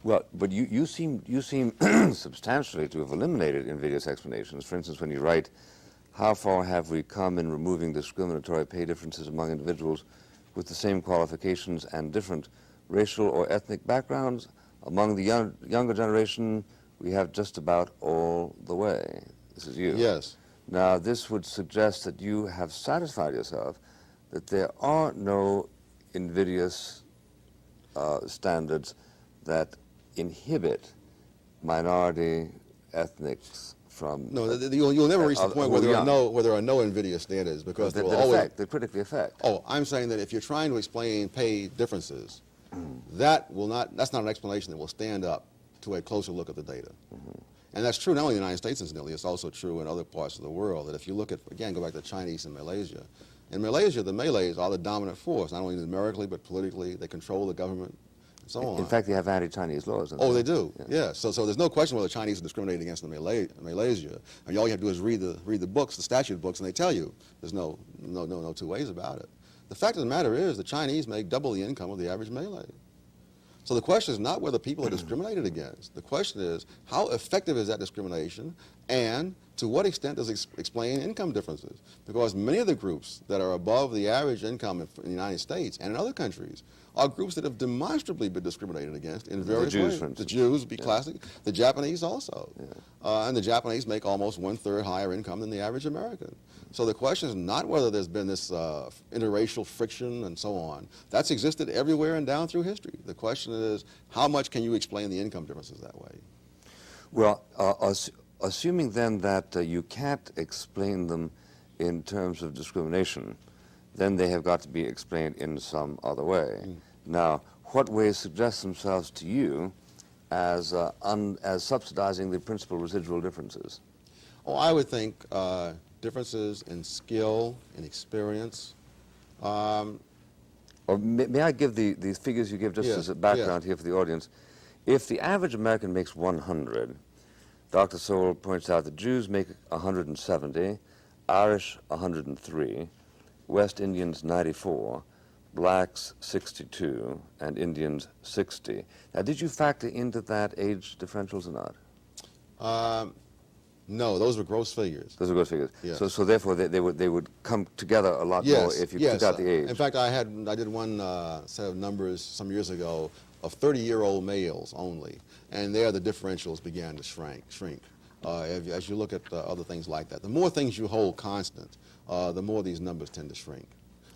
Well, but you seem substantially to have eliminated invidious explanations. For instance, when you write, how far have we come in removing discriminatory pay differences among individuals with the same qualifications and different racial or ethnic backgrounds? Among the younger generation, we have just about all the way. This is you. Yes. Now, this would suggest that you have satisfied yourself that there are no invidious standards that inhibit minority ethnics from... No, you'll never reach the point where there are no invidious standards, because that critically affect. Oh, I'm saying that if you're trying to explain pay differences, that's not an explanation that will stand up to a closer look at the data. And that's true not only in the United States, incidentally, it's also true in other parts of the world, that if you look at, again, go back to Chinese and Malaysia. In Malaysia, the Malays are the dominant force, not only numerically, but politically. They control the government, and so on. In fact, they have anti-Chinese laws. Oh, they do, yeah. So there's no question whether the Chinese are discriminating against the Malaysia. And all you have to do is read the books, the statute books, and they tell you there's no two ways about it. The fact of the matter is the Chinese make double the income of the average Malay. So the question is not whether people are discriminated against. The question is, how effective is that discrimination, and to what extent does it explain income differences? Because many of the groups that are above the average income in the United States and in other countries are groups that have demonstrably been discriminated against in various ways. The Jews would be classic. The Japanese also. And the Japanese make almost 1/3 higher income than the average American. So the question is not whether there's been this interracial friction and so on. That's existed everywhere and down through history. The question is, how much can you explain the income differences that way? Well, assuming then that you can't explain them in terms of discrimination, then they have got to be explained in some other way. Now, what ways suggest themselves to you as subsidizing the principal residual differences? Oh, I would think differences in skill, in experience. Or may I give the figures you give just as a background here for the audience? If the average American makes 100, Dr. Sowell points out that Jews make 170, Irish 103, West Indians 94, blacks 62, and Indians 60. Now, did you factor into that age differentials or not? No, those were gross figures. Those are gross figures. Yes. So therefore, they would come together a lot more if you took out the age. In fact, I did one set of numbers some years ago of 30-year-old males only, and there the differentials began to shrink. As you look at other things like that, the more things you hold constant, the more these numbers tend to shrink.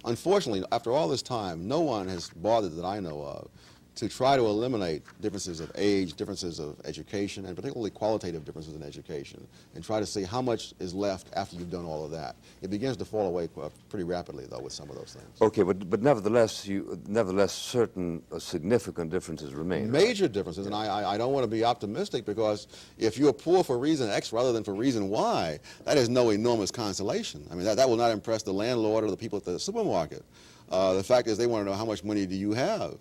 Unfortunately, after all this time, no one has bothered that I know of to try to eliminate differences of age, differences of education, and particularly qualitative differences in education, and try to see how much is left after you've done all of that. It begins to fall away pretty rapidly, though, with some of those things. Okay, but nevertheless, certain significant differences remain. Major differences, and I don't want to be optimistic, because if you're poor for reason X rather than for reason Y, that is no enormous consolation. I mean, that will not impress the landlord or the people at the supermarket. The fact is, they want to know how much money do you have.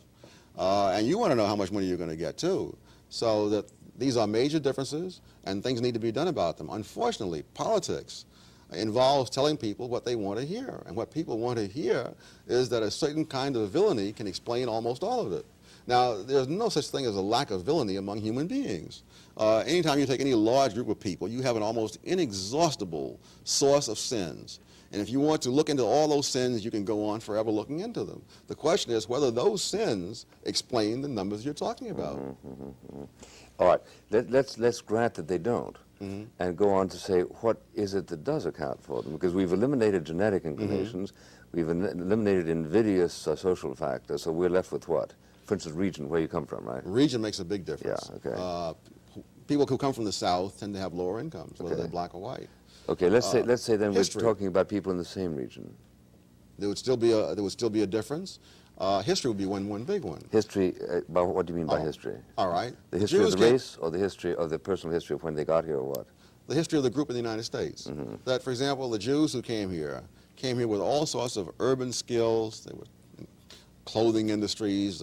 And you want to know how much money you're going to get, too. So that these are major differences, and things need to be done about them. Unfortunately, politics involves telling people what they want to hear. And what people want to hear is that a certain kind of villainy can explain almost all of it. Now, there's no such thing as a lack of villainy among human beings. Anytime you take any large group of people, you have an almost inexhaustible source of sins. And if you want to look into all those sins, you can go on forever looking into them. The question is whether those sins explain the numbers you're talking about. All right, let's grant that they don't, and go on to say what is it that does account for them, because we've eliminated genetic inclinations, we've eliminated invidious social factors, so we're left with what? For instance, region, where you come from, right? Region makes a big difference. Yeah, okay. People who come from the South tend to have lower incomes, whether they're black or white. Okay, let's say then history. We're talking about people in the same region. There would still be a difference. History would be one big one. History, what do you mean by history? All right. The history of the race, or the history of the personal history of when they got here, or what? The history of the group in the United States. That, for example, the Jews who came here with all sorts of urban skills. They were in clothing industries.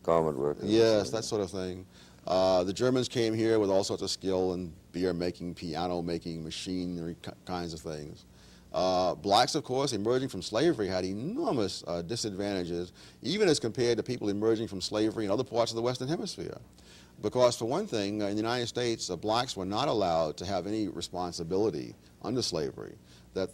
Garment workers. Yes, that sort of thing. The Germans came here with all sorts of skill in beer making, piano making, machinery kinds of things. Blacks, of course, emerging from slavery had enormous disadvantages, even as compared to people emerging from slavery in other parts of the Western Hemisphere. Because, for one thing, in the United States, blacks were not allowed to have any responsibility under slavery. That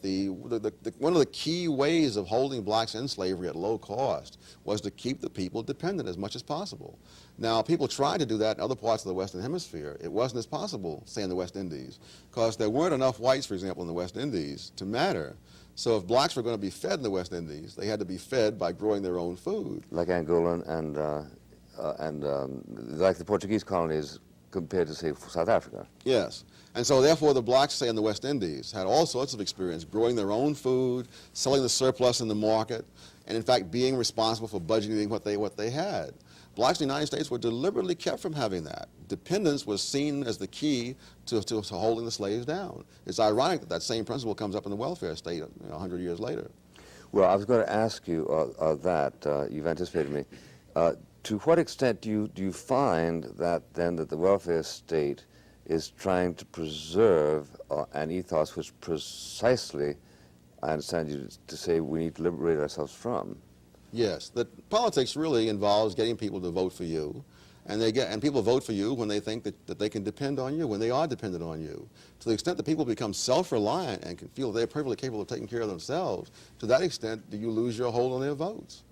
one of the key ways of holding blacks in slavery at low cost was to keep the people dependent as much as possible. Now, people tried to do that in other parts of the Western Hemisphere. It wasn't as possible, say, in the West Indies, because there weren't enough whites, for example, in the West Indies to matter. So if blacks were going to be fed in the West Indies, they had to be fed by growing their own food. Like Angola and like the Portuguese colonies compared to, say, South Africa. Yes. And so therefore the blacks, say, in the West Indies had all sorts of experience growing their own food, selling the surplus in the market, and in fact being responsible for budgeting what they had. Blacks in the United States were deliberately kept from having that. Dependence was seen as the key to holding the slaves down. It's ironic that that same principle comes up in the welfare state 100 years later. Well, I was going to ask you that. You've anticipated me. To what extent do you find that then that the welfare state is trying to preserve an ethos which precisely, I understand you to say, we need to liberate ourselves from? Yes, that politics really involves getting people to vote for you, and people vote for you when they think that they can depend on you, when they are dependent on you. To the extent that people become self-reliant and can feel they're perfectly capable of taking care of themselves, to that extent do you lose your hold on their votes.